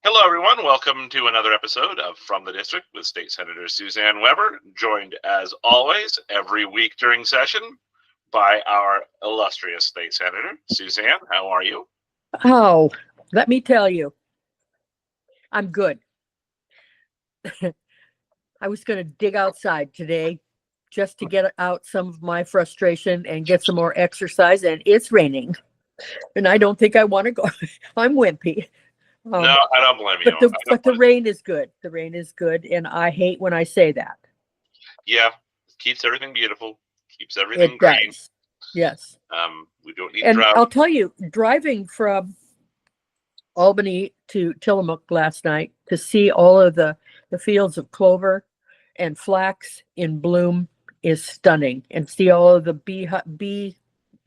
Hello, everyone. Welcome to another episode of From the District with State Senator Suzanne Weber, joined as always every week during session by our illustrious State Senator. Suzanne, how are you? Oh, let me tell you, I'm good. I was going to dig outside today just to get out some of my frustration and get some more exercise, and it's raining. And I don't think I want to go. I'm wimpy. No, I don't blame you. But the rain is good. The rain is good, and I hate when I say that. Yeah, keeps everything beautiful, keeps everything It green. does. Yes. We don't need And drought. I'll tell you, driving from Albany to Tillamook last night to see all of the fields of clover and flax in bloom is stunning, and see all of the bee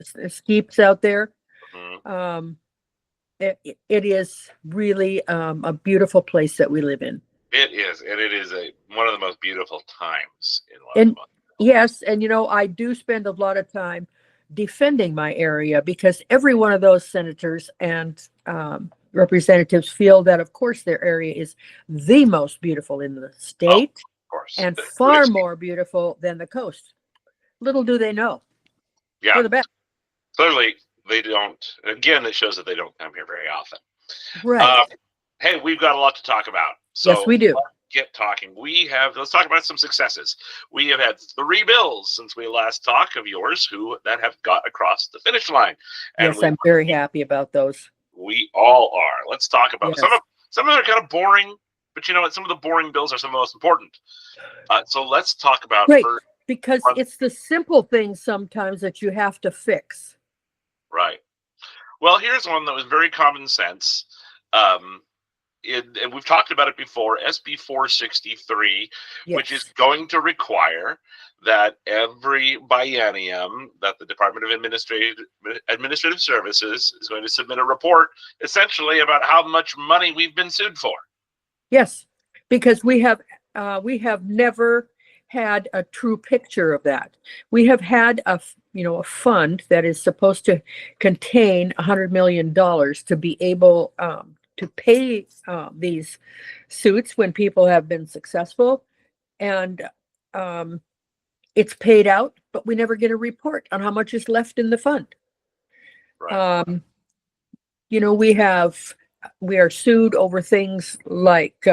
skeeps out there. Mhm. It is really a beautiful place that we live in. It is, and it is one of the most beautiful times in And London. yes, and I do spend a lot of time defending my area because every one of those senators and representatives feel that, of course, their area is the most beautiful in the state Of course. and far more beautiful than the coast. Little do they know. Yeah, We're the best. clearly they don't. Again, it shows that they don't come here very often. Right. Hey, we've got a lot to talk about. So Yes, we do. let's get talking. Let's talk about some successes. We have had 3 bills since we last talked of yours that have got across the finish line. And Yes, I'm very happy about those. we all are. Let's talk about Yes. some of them are kind of boring, but you know what? Some of the boring bills are some of the most important. So let's talk about Right, first. because it's the simple things sometimes that you have to fix. Right. Well, here's one that was very common sense. And we've talked about it before, SB 463, which is Yes. going to require that every biennium that the Department of Administrative Services is going to submit a report essentially about how much money we've been sued for. Yes, because we have never had a true picture of that. We have had a fund that is supposed to contain $100 million to be able to pay these suits when people have been successful, and it's paid out, but we never get a report on how much is left in the fund. Right. We are sued over things like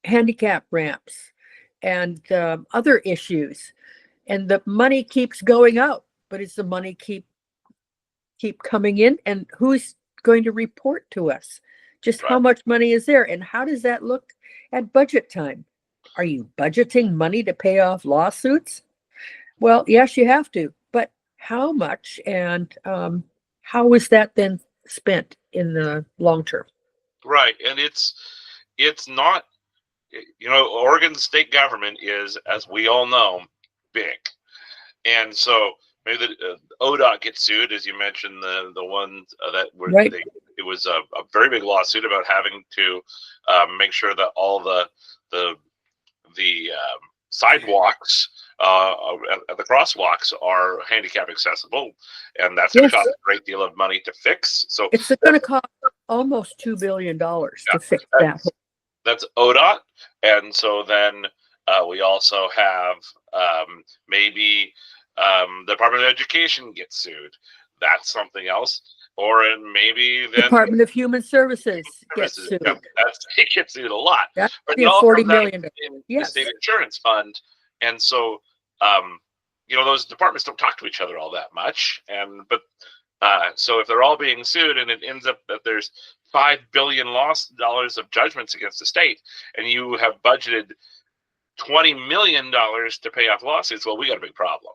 handicap ramps and other issues, and the money keeps going out, but is the money keep coming in, and who's going to report to us just how Right. much money is there, and how does that look at budget time? Are you budgeting money to pay off lawsuits? Well, yes, you have to, but how much, and how is that then spent in the long term? Right. And it's not, Oregon state government is, as we all know, big. And so maybe the ODOT gets sued, as you mentioned, the one that were Right. it was a very big lawsuit about having to make sure that all the sidewalks at the crosswalks are handicap accessible, and that's going to Yes. cost a great deal of money to fix. So It's going to cost almost $2 billion to fix that. that's ODOT, and so then we also have maybe the Department of Education gets sued. That's something else. Or maybe then Department of Human Services gets services. sued. Yep, they get sued a lot. That's But the it all $40 comes out million. in the Yes. state insurance fund, and so those departments don't talk to each other all that much. So if they're all being sued, and it ends up that there's $5 billion dollars of judgments against the state, and you have budgeted $20 million to pay off lawsuits, well, we got a big problem.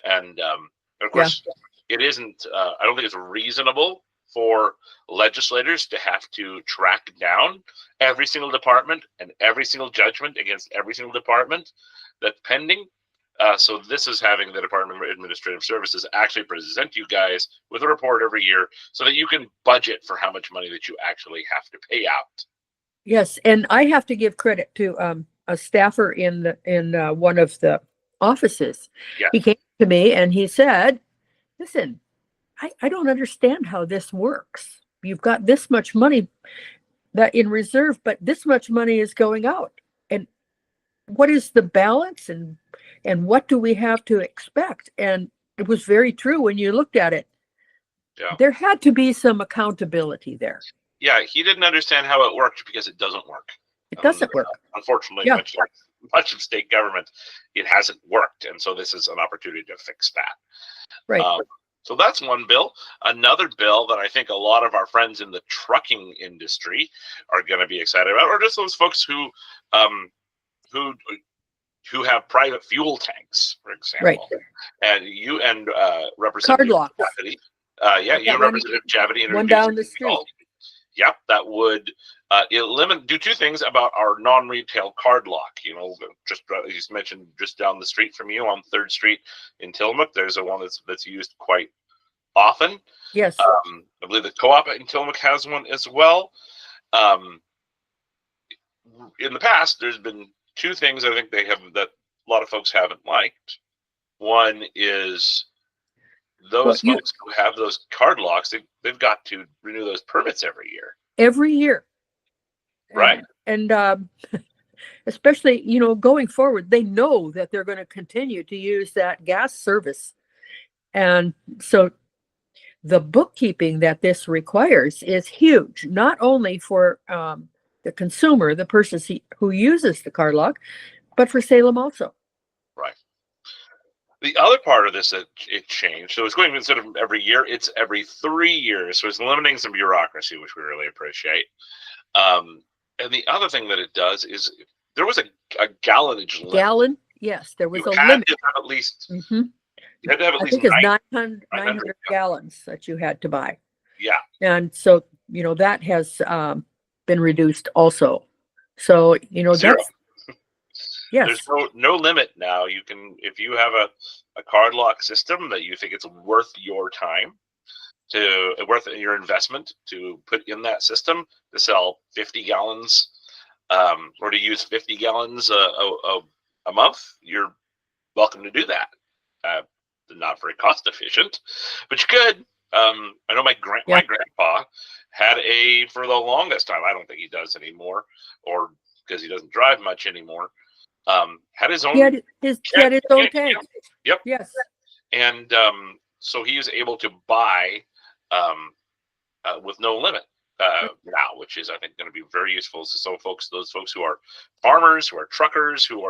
And of course, it isn't. I don't think it's reasonable for legislators to have to track down every single department and every single judgment against every single department that's pending. So this is having the Department of Administrative Services actually present you guys with a report every year so that you can budget for how much money that you actually have to pay out. Yes, and I have to give credit to a staffer in one of the offices. Yeah. He came to me and he said, "Listen, I don't understand how this works. you've got this much money that in reserve, but this much money is going out. And what is the balance, and what do we have to expect? And it was very true when you looked at it. Yeah. There had to be some accountability there. Yeah, he didn't understand how it worked because it doesn't work. It doesn't work. Unfortunately, Yeah. much of state government, it hasn't worked. And so this is an opportunity to fix that. Right. So that's one bill. Another bill that I think a lot of our friends in the trucking industry are going to be excited about, or just those folks who have private fuel tanks, for example. Right. And you and Representative Javity, you and Representative Javity, one down the street. Yep, that would do two things about our non-retail card lock. You know, just you mentioned just down the street from you on 3rd Street in Tillamook, there's a one that's used quite often. Yes. I believe the co-op in Tillamook has one as well. In the past, there's been two things I think they have that a lot of folks haven't liked. One is those folks who have those card locks, they've got to renew those permits every year. Every year. Right. And especially, you know, going forward, they know that they're going to continue to use that gas service. And so the bookkeeping that this requires is huge, not only for the consumer, the person who uses the card lock, but for Salem also. Right. The other part of this that it changed, so it's going instead of every year, it's every 3 years. So it's limiting some bureaucracy, which we really appreciate. And the other thing that it does is there was a gallonage limit. Gallon? Yes, there was a limit. To have at least, You had to have at least I think it's 900 gallons that you had to buy. Yeah. And so, you know, that has been reduced also. So, you know, Zero. that's, yes. There's no limit now. You can, if you have a card lock system that you think it's worth your time, worth your investment to put in that system to sell 50 gallons or to use 50 gallons a month, you're welcome to do that. Not very cost efficient, but you could. I know my grandpa had for the longest time, I don't think he does anymore, or because he doesn't drive much anymore, had his own. He had his own tank. Yep. Yes. And so he was able to buy with no limit now, which is I think going to be very useful to those folks who are farmers, who are truckers, who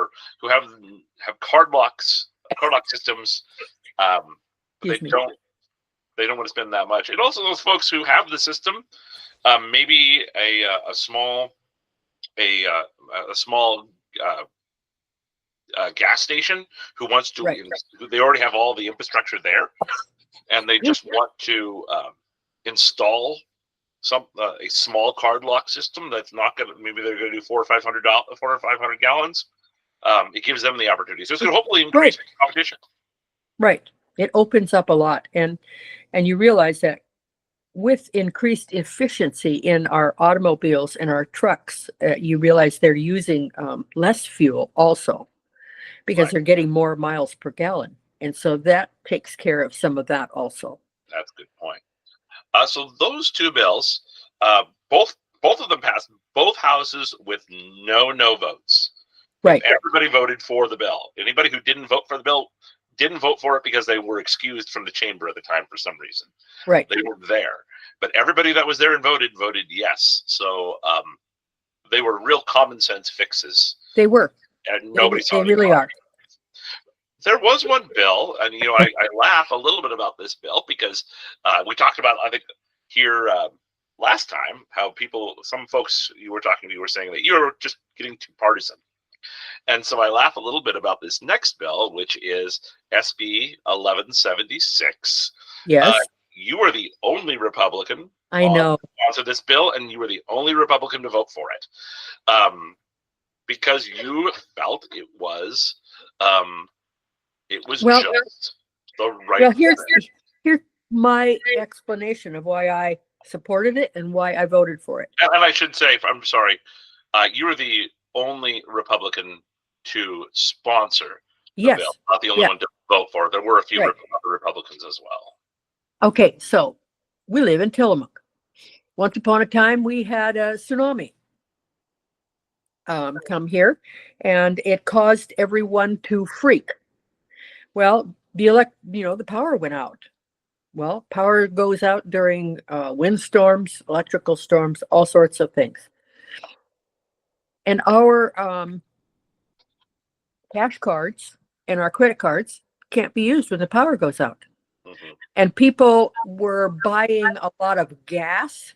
have card lock systems, but they don't want to spend that much. And also those folks who have the system, maybe a small gas station who wants to, they already have all the infrastructure there, and they just want to install a small card lock system that's not going to, maybe they're going to do 400 or 500 gallons. It gives them the opportunity. So it's going to hopefully increase competition. Right. It opens up a lot. And you realize that with increased efficiency in our automobiles and our trucks, you realize they're using less fuel also because they're getting more miles per gallon. And so that takes care of some of that also. That's a good point. So those two bills, both of them passed both houses with no votes. Right. Everybody voted for the bill. Anybody who didn't vote for the bill didn't vote for it because they were excused from the chamber at the time for some reason. Right. They were there. But everybody that was there and voted yes. So they were real common sense fixes. They were. And nobody saw they really are. There was one bill, and I laugh a little bit about this bill because we talked about, I think, here last time how some folks you were talking to were saying that you're just getting too partisan. And so I laugh a little bit about this next bill, which is SB 1176. Yes. You were the only Republican onto this bill, and you were the only Republican to vote for it because you felt it was just the right. Well, here's my explanation of why I supported it and why I voted for it. And I should say, I'm sorry, you were the only Republican to sponsor the bill, not the only one to vote for it. There were a few other Republicans as well. Okay, so we live in Tillamook. Once upon a time, we had a tsunami come here, and it caused everyone to freak. Well, the power went out. Well, power goes out during windstorms, electrical storms, all sorts of things. And our cash cards and our credit cards can't be used when the power goes out. Mm-hmm. And people were buying a lot of gas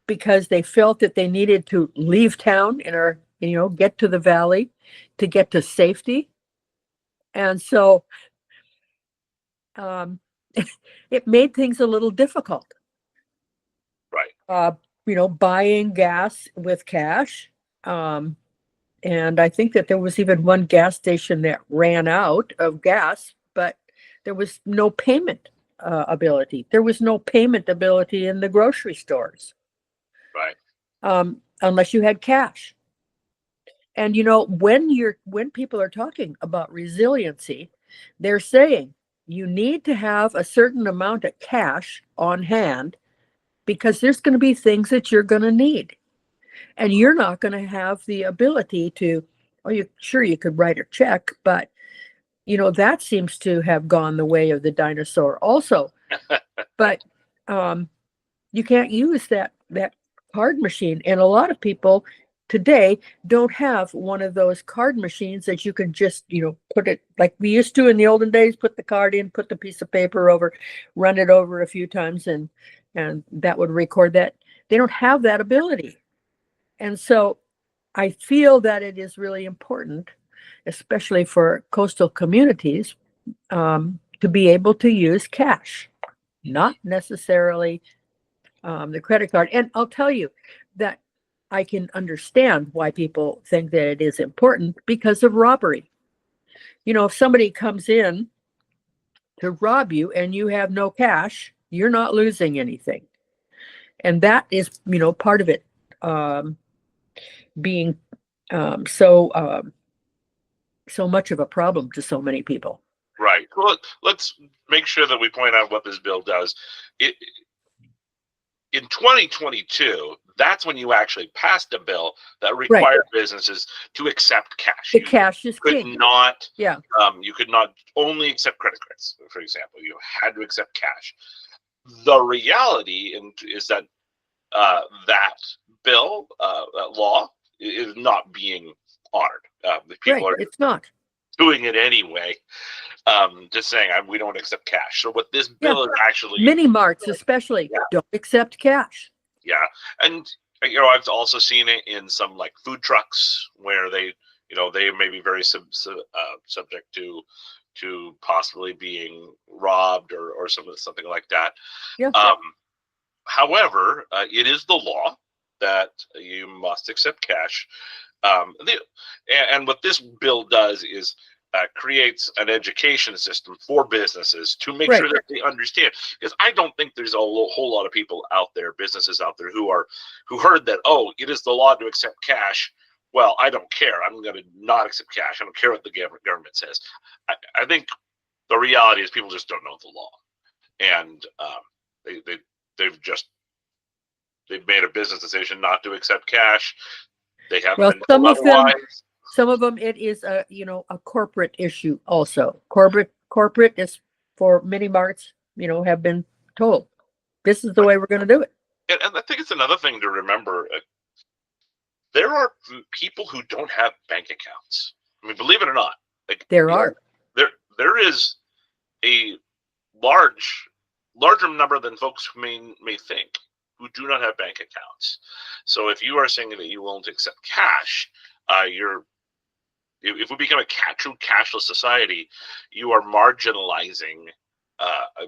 because they felt that they needed to leave town get to the valley to get to safety. And so it made things a little difficult. Right. Buying gas with cash. And I think that there was even one gas station that ran out of gas, but there was no payment ability. There was no payment ability in the grocery stores. Right. Unless you had cash. And when people are talking about resiliency, they're saying you need to have a certain amount of cash on hand because there's going to be things that you're going to need. And you're not going to have the ability to, you could write a check, but that seems to have gone the way of the dinosaur also. But you can't use that card machine. And a lot of people today don't have one of those card machines that you can just, put it like we used to in the olden days, put the card in, put the piece of paper over, run it over a few times, and that would record that. They don't have that ability. And so I feel that it is really important, especially for coastal communities, to be able to use cash, not necessarily the credit card. And I'll tell you that I can understand why people think that it is important because of robbery. If somebody comes in to rob you and you have no cash, you're not losing anything. And that is, part of it being so much of a problem to so many people. Right. Well, let's make sure that we point out what this bill does. In 2022, that's when you actually passed a bill that required businesses to accept cash. The cash is king. You could not only accept credit cards, for example. You had to accept cash. The reality is that that bill, that law, is not being honored. It's not doing it anyway. Just saying we don't accept cash. So what this bill is actually, mini marts especially don't accept cash. Yeah, and I've also seen it in some like food trucks where they may be very subject to possibly being robbed or something like that. Yeah. However, it is the law that you must accept cash. And what this bill does is creates an education system for businesses to make sure that they understand. Because I don't think there's a whole lot of people out there, businesses out there, who heard that, it is the law to accept cash. Well, I don't care. I'm going to not accept cash. I don't care what the government says. I think the reality is people just don't know the law, and they've made a business decision not to accept cash. They haven't been told otherwise. Some of them, it is a corporate issue also. Corporate is for mini marts, have been told this is the way we're going to do it. And I think it's another thing to remember. There are people who don't have bank accounts. I mean, believe it or not, there is a larger number than folks may think who do not have bank accounts. So if you are saying that you won't accept cash, if we become a true cashless society, you are marginalizing a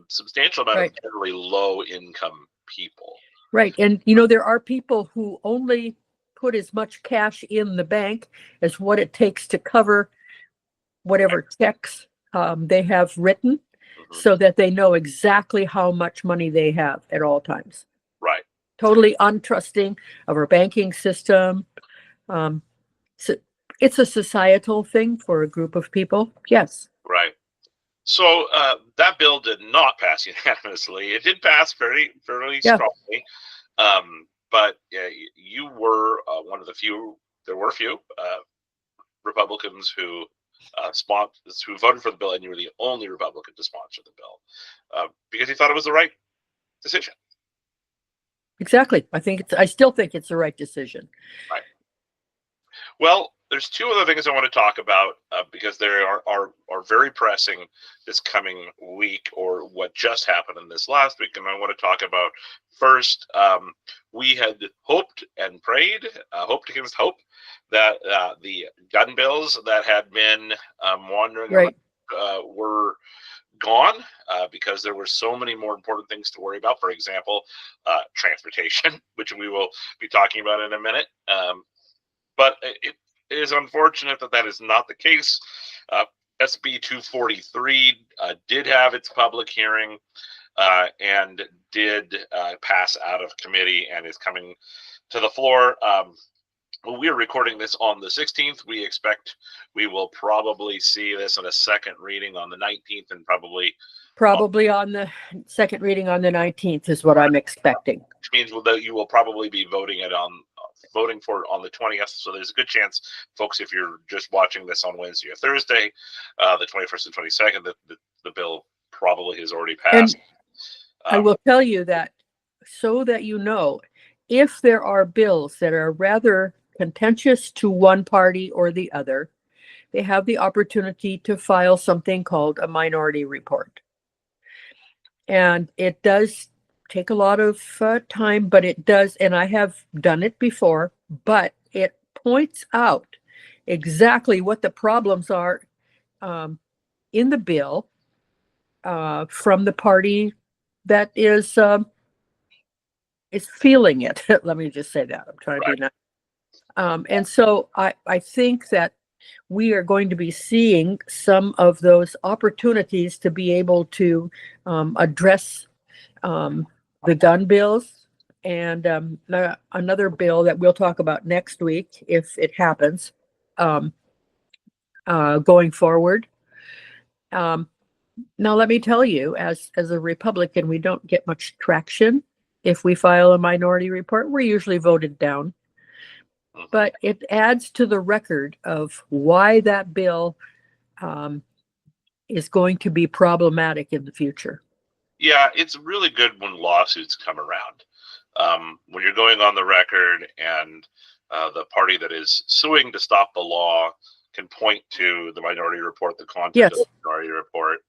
substantial amount of generally low income people. Right. And, there are people who only put as much cash in the bank as what it takes to cover whatever checks they have written, so that they know exactly how much money they have at all times. Right. Totally untrusting of our banking system. So it's a societal thing for a group of people. Yes. Right. So that bill did not pass unanimously. It did pass fairly Yeah. strongly, but you were one of the few. There were few Republicans who who voted for the bill, and you were the only Republican to sponsor the bill because you thought it was the right decision. Exactly. I still think it's the right decision. Right. Well, there's two other things I want to talk about because they are very pressing this coming week, or what just happened in this last week. And I want to talk about first, we had hoped and prayed, hoped against hope, that the gun bills that had been wandering Right. around were gone because there were so many more important things to worry about. For example, transportation, which we will be talking about in a minute. But it is unfortunate that that is not the case. SB 243 did have its public hearing and did pass out of committee and is coming to the floor. We are recording this on the 16th. We expect we will probably see this in a second reading on the 19th, and probably on the second reading on the 19th is what I'm expecting. Which means that you will probably be voting for it on the 20th. So there's a good chance, folks, if you're just watching this on Wednesday or Thursday, the 21st and 22nd, that the bill probably has already passed. And I will tell you that, so that you know, if there are bills that are rather contentious to one party or the other, they have the opportunity to file something called a minority report. And it does take a lot of time, but it does, and I have done it before, but it points out exactly what the problems are in the bill from the party that is feeling it. Let me just say that. I'm trying to be nice. And so I think that we are going to be seeing some of those opportunities to be able to address the gun bills, and another bill that we'll talk about next week if it happens going forward. Now, let me tell you, as a Republican, we don't get much traction if we file a minority report. We're usually voted down. But it adds to the record of why that bill is going to be problematic in the future. Yeah, it's really good when lawsuits come around. When you're going on the record and the party that is suing to stop the law can point to the minority report, the content of the minority report.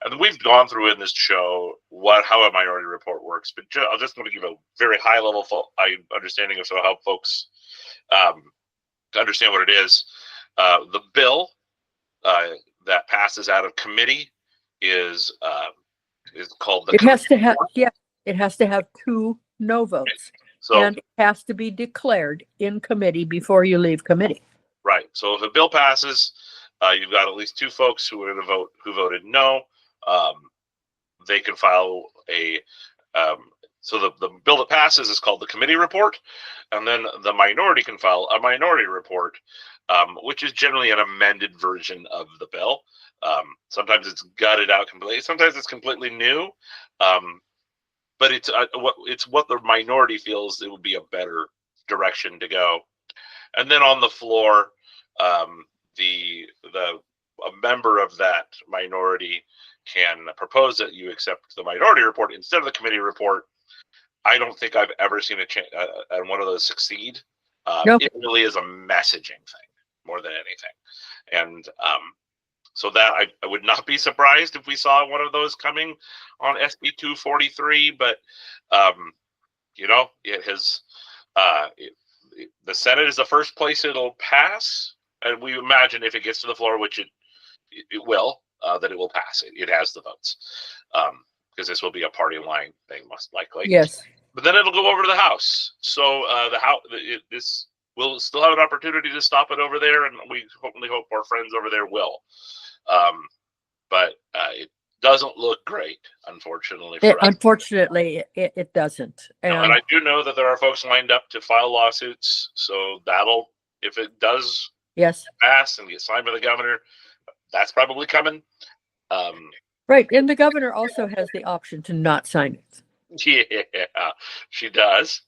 And we've gone through in this show how a minority report works, but I just want to give a very high level understanding of how folks understand what it is. The bill that passes out of committee is called the. It has to have, yeah, it has to have 2 no votes, and it has to be declared in committee before you leave committee. Right. So if a bill passes, you've got at least 2 folks who are going to vote who voted no. They can file a. So the bill that passes is called the committee report, and then the minority can file a minority report, which is generally an amended version of the bill. Sometimes it's gutted out completely. Sometimes it's completely new. But it's what the minority feels it would be a better direction to go. And then on the floor, a member of that minority can propose that you accept the minority report instead of the committee report. I don't think I've ever seen one of those succeed. Nope. It really is a messaging thing more than anything. And so that I would not be surprised if we saw one of those coming on SB 243. But, it has the Senate is the first place it'll pass. And we imagine if it gets to the floor, which it will, that it will pass. It has the votes. Because this will be a party line thing, most likely. Yes. But then it'll go over to the House. So the House, this will still have an opportunity to stop it over there, and we hopefully hope our friends over there will. But it doesn't look great, unfortunately. Unfortunately, it doesn't. And I do know that there are folks lined up to file lawsuits. So if it does pass and get signed by the governor, that's probably coming. Right. And the governor also has the option to not sign it. Yeah, she does.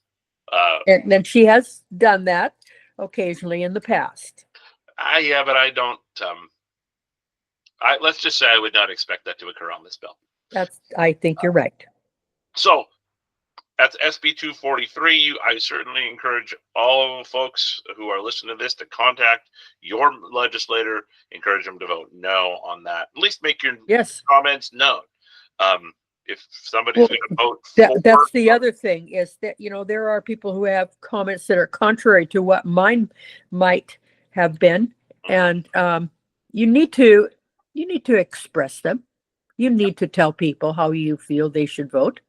And then she has done that occasionally in the past. Yeah, but I don't. Let's just say I would not expect that to occur on this bill. I think you're right. So that's SB 243. I certainly encourage all folks who are listening to this to contact your legislator, encourage them to vote no on that. At least make your comments known. If somebody's going to vote for, that's the other thing is that, there are people who have comments that are contrary to what mine might have been. And you need to express them. You need to tell people how you feel they should vote.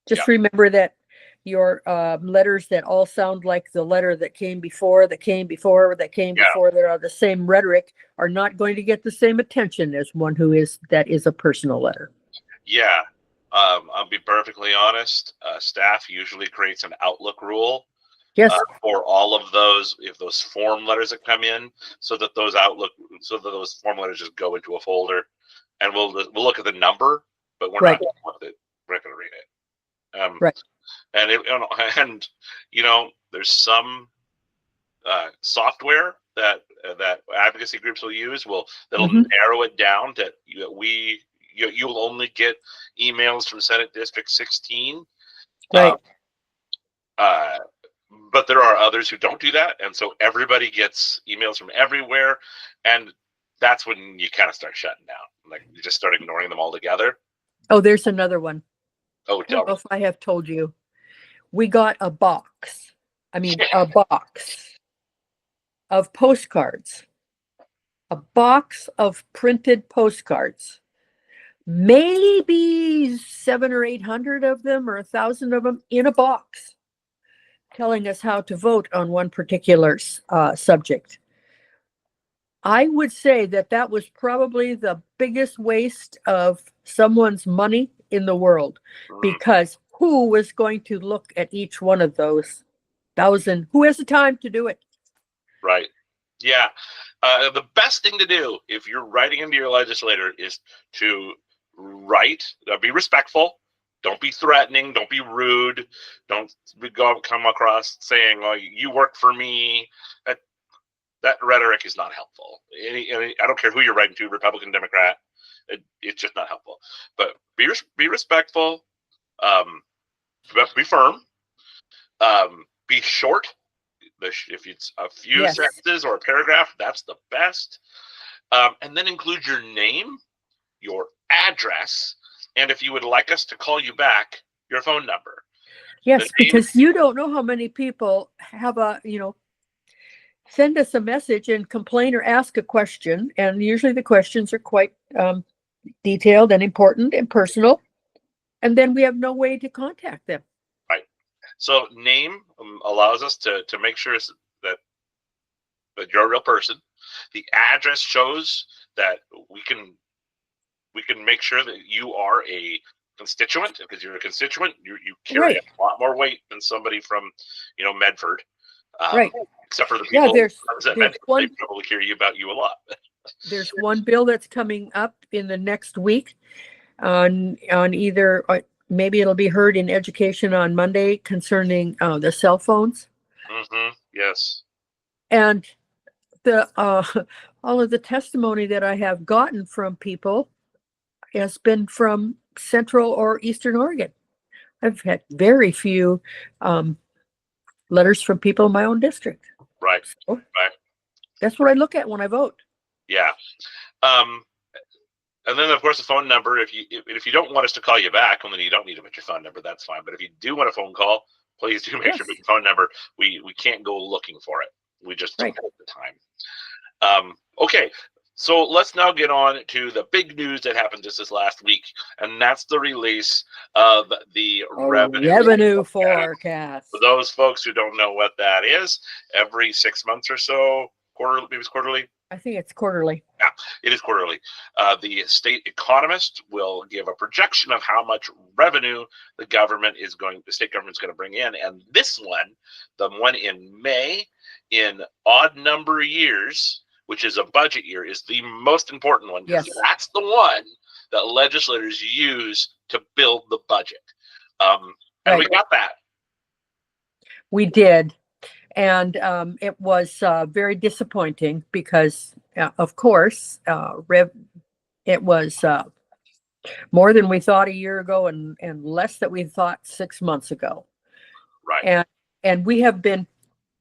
Just remember that your letters that all sound like the letter that came before, that are the same rhetoric, are not going to get the same attention as one that is a personal letter. Yeah. I'll be perfectly honest. Staff usually creates an Outlook rule for all of those, if those form letters that come in, so that those form letters just go into a folder, and we'll look at the number, but we're not going to read it. Right. And there's some software that advocacy groups will use that'll narrow it down that you'll only get emails from Senate District 16. Right. But there are others who don't do that, and so everybody gets emails from everywhere, and that's when you kind of start shutting down. Like, you just start ignoring them altogether. Oh, there's another one. Oh, I don't know if I have told you. We got a box. A box of postcards. A box of printed postcards. Maybe 700 or 800 of them, or 1,000 of them, in a box, telling us how to vote on one particular subject. I would say that was probably the biggest waste of someone's money in the world, because who was going to look at each one of those 1,000? Who has the time to do it? Right. Yeah. The best thing to do if you're writing into your legislator is to write, be respectful. Don't be threatening. Don't be rude. Don't come across saying, "Oh, you work for me." That rhetoric is not helpful. I don't care who you're writing to, Republican, Democrat. It's just not helpful. But be respectful. Be firm. Be short. If it's a few sentences or a paragraph, that's the best. And then include your name, your address, and if you would like us to call you back, your phone number. Yes, because you don't know how many people have send us a message and complain or ask a question. And usually the questions are quite detailed and important and personal. And then we have no way to contact them. Right. So name allows us to make sure that you're a real person. The address shows that we can make sure that you are a constituent. Because you're a constituent, you carry a lot more weight than somebody from Medford. Right. Except for the people there's Medford, they probably care about you a lot. There's one bill that's coming up in the next week on either, maybe it'll be heard in education on Monday, concerning the cell phones. Yes. And the all of the testimony that I have gotten from people has been from Central or Eastern Oregon. I've had very few letters from people in my own district. Right. So right. That's what I look at when I vote. Yeah. And then, of course, the phone number. If you don't want us to call you back, well, then you don't need to put your phone number. That's fine. But if you do want a phone call, please do make sure to put your phone number. We can't go looking for it. We just don't have the time. Okay. So let's now get on to the big news that happened just this last week, and that's the release of the revenue forecast. For those folks who don't know what that is, every 6 months or so, quarterly. I think it's quarterly. Yeah, it is quarterly. The state economist will give a projection of how much revenue the state government's going to bring in, and this one, the one in May, in odd number years, which is a budget year, is the most important one. Yes. That's the one that legislators use to build the budget. And we Right. got that. We did. And it was very disappointing because, of course, it was more than we thought a year ago and less than we thought 6 months ago. Right. And we have been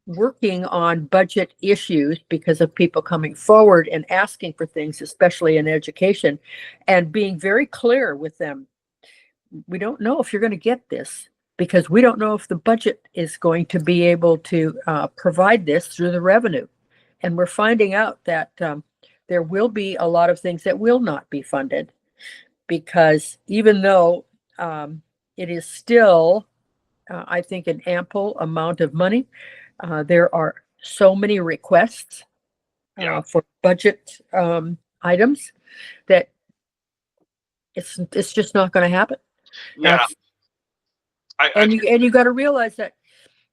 working on budget issues because of people coming forward and asking for things, especially in education, and being very clear with them. We don't know if you're going to get this because we don't know if the budget is going to be able to provide this through the revenue. And we're finding out that there will be a lot of things that will not be funded because even though it is still, I think, an ample amount of money, there are so many requests for budget items that it's just not going to happen. Yeah. And you got to realize that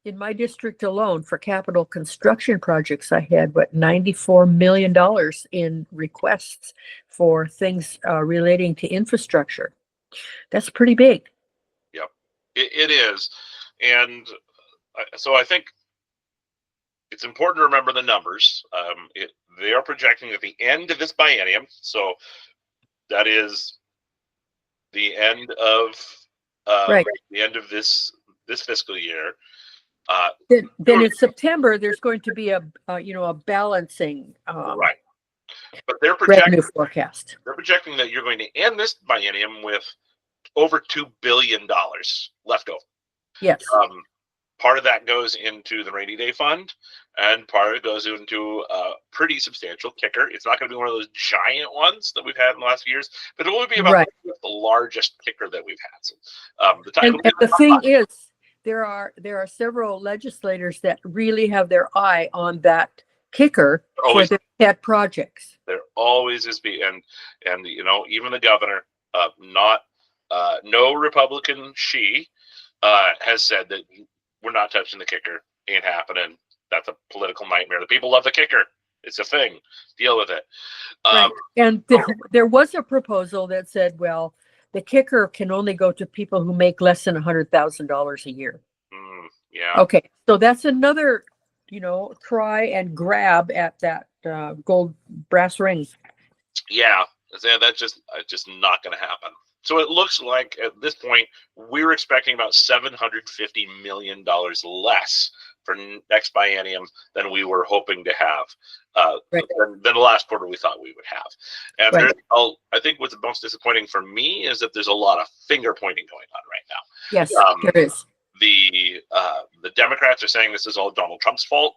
in my district alone, for capital construction projects, I had $94 million in requests for things relating to infrastructure. That's pretty big. Yep, it is. And so I think it's important to remember the numbers. They are projecting at the end of this biennium, so that is the end of right. the end of this fiscal year. Then in September, there's going to be a balancing right. But they're projecting revenue forecast. They're projecting that you're going to end this biennium with over $2 billion left over. Yes. Part of that goes into the rainy day fund, and part of it goes into a pretty substantial kicker. It's not going to be one of those giant ones that we've had in the last few years, but it will be about the largest kicker that we've had. So, the thing is, there are several legislators that really have their eye on that kicker for their pet projects. There always is and even the governor, no Republican has said that we're not touching the kicker. Ain't happening. That's a political nightmare. The people love the kicker. It's a thing. Deal with it. Right. And there was a proposal that said, well, the kicker can only go to people who make less than $100,000 a year. Yeah. Okay. So that's another, try and grab at that gold brass ring. Yeah. That's just not going to happen. So it looks like at this point, we're expecting about $750 million less for next biennium than we were hoping to have, than the last quarter we thought we would have. And I think what's most disappointing for me is that there's a lot of finger pointing going on right now. Yes, there is. The Democrats are saying this is all Donald Trump's fault,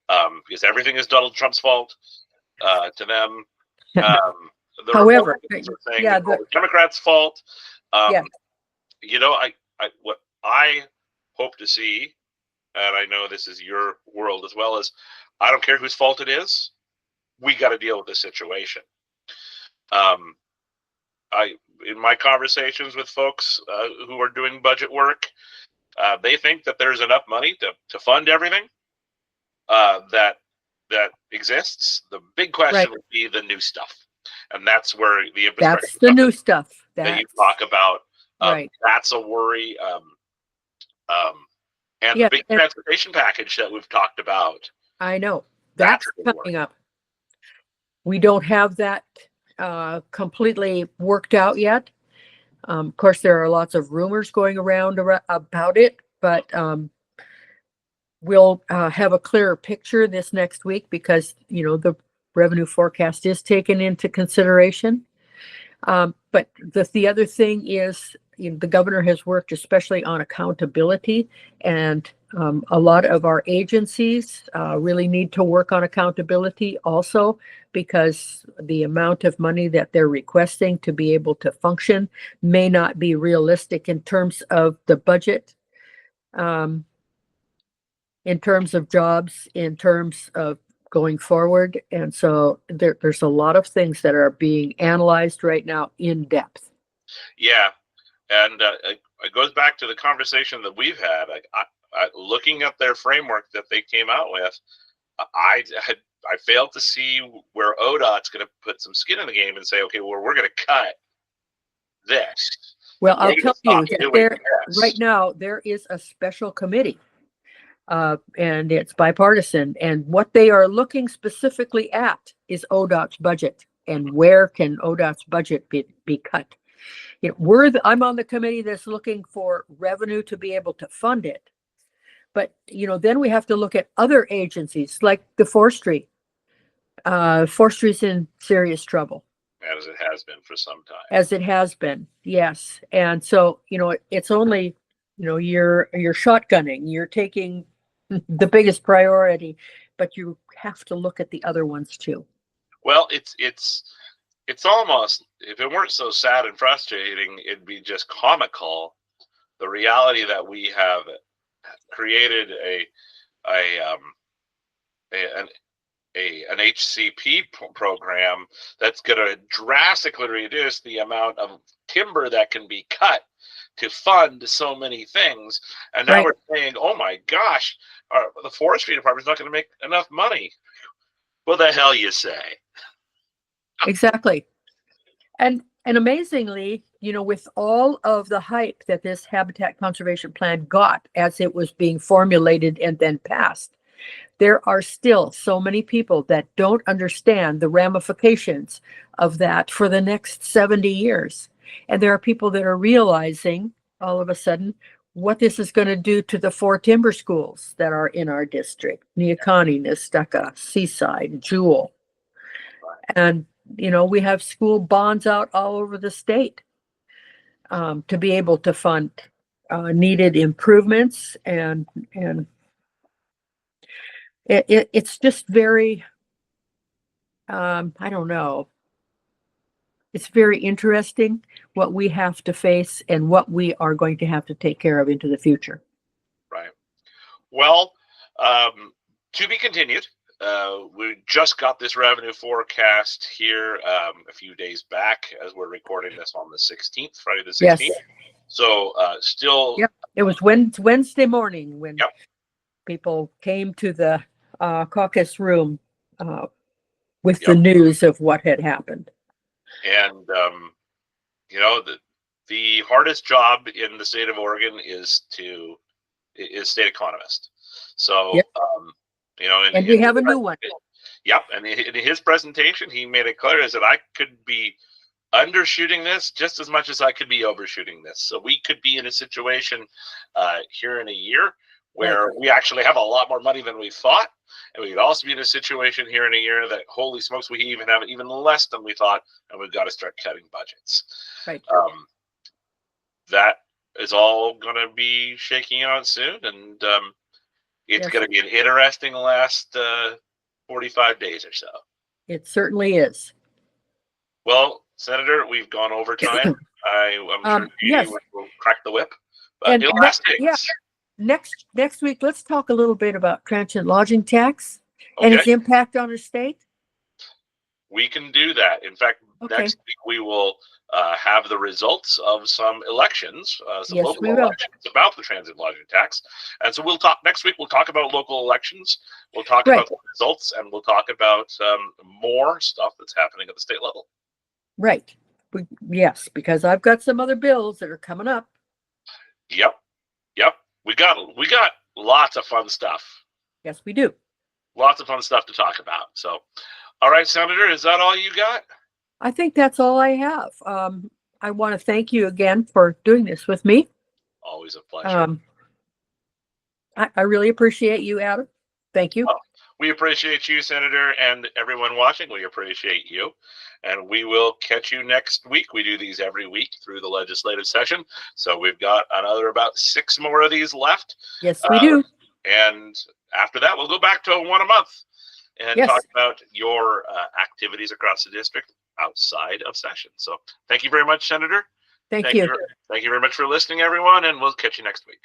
because everything is Donald Trump's fault to them. However, the Democrats' fault. What I hope to see, and I know this is your world as well, is I don't care whose fault it is. We got to deal with this situation. In my conversations with folks who are doing budget work, they think that there's enough money to fund everything that exists. The big question would be the new stuff. And that's where the infrastructure. That's the new stuff that you talk about. Right. That's a worry. And the big transportation package that we've talked about. I know. That's coming up. We don't have that completely worked out yet. Of course, there are lots of rumors going around about it, but we'll have a clearer picture this next week because, the revenue forecast is taken into consideration. But the other thing is, the governor has worked especially on accountability, and a lot of our agencies really need to work on accountability also, because the amount of money that they're requesting to be able to function may not be realistic in terms of the budget, in terms of jobs, in terms of going forward. And so there's a lot of things that are being analyzed right now in depth. Yeah. And it goes back to the conversation that we've had. Looking at their framework that they came out with, I failed to see where ODOT's going to put some skin in the game and say, okay, well, we're going to cut this. Well, And I'll they're tell gonna you stop that doing right this. now, there is a special committee, and it's bipartisan. And what they are looking specifically at is ODOT's budget and where can ODOT's budget be cut. You know, I'm on the committee that's looking for revenue to be able to fund it. But, you know, then we have to look at other agencies like the forestry. Forestry's in serious trouble. As it has been for some time. As it has been, yes. And so, you know, it's only, you know, you're shotgunning, you're taking the biggest priority, but you have to look at the other ones too. Well, it's almost, if it weren't so sad and frustrating, it'd be just comical. The reality that we have created an HCP program that's going to drastically reduce the amount of timber that can be cut to fund so many things. And now we're saying, oh my gosh, the forestry department's not going to make enough money. What the hell you say? Exactly. And amazingly, you know, with all of the hype that this habitat conservation plan got as it was being formulated and then passed, there are still so many people that don't understand the ramifications of that for the next 70 years. And there are people that are realizing all of a sudden what this is going to do to the 4 timber schools that are in our district: Neocani, Nestucca, Seaside, Jewel. And, you know, we have school bonds out all over the state to be able to fund needed improvements, and it's just very, I don't know. It's very interesting what we have to face and what we are going to have to take care of into the future. Right. Well, to be continued. We just got this revenue forecast here a few days back as we're recording this on the 16th, Friday the 16th. Yes. So still. Yep. It was Wednesday morning when yep. people came to the caucus room with the news of what had happened. And, you know, the hardest job in the state of Oregon is state economist. So, you know, and we have a new one. Yep. And in his presentation, he made it clear is that I could be undershooting this just as much as I could be overshooting this. So we could be in a situation here in a year where we actually have a lot more money than we thought. And we could also be in a situation here in a year that, holy smokes, we even have even less than we thought, and we've got to start cutting budgets. Right. That is all going to be shaking out soon, and it's going to be an interesting last 45 days or so. It certainly is. Well, Senator, we've gone over time. I'm sure we'll crack the whip. But next week, let's talk a little bit about transient lodging tax and its impact on our state. We can do that. In fact, next week we will have the results of some elections, some local elections about the transient lodging tax. And so we'll talk next week. We'll talk about local elections. We'll talk about the results, and we'll talk about more stuff that's happening at the state level. Right. Yes, because I've got some other bills that are coming up. Yep. We got lots of fun stuff. Yes, we do. Lots of fun stuff to talk about. So, all right, Senator, is that all you got? I think that's all I have. I want to thank you again for doing this with me. Always a pleasure. I really appreciate you, Adam. Thank you. Well, we appreciate you, Senator, and everyone watching. We appreciate you. And we will catch you next week. We do these every week through the legislative session. So we've got another about 6 more of these left. Yes, we do. And after that, we'll go back to one a month and talk about your activities across the district outside of session. So thank you very much, Senator. Thank you. Thank you very much for listening, everyone, and we'll catch you next week.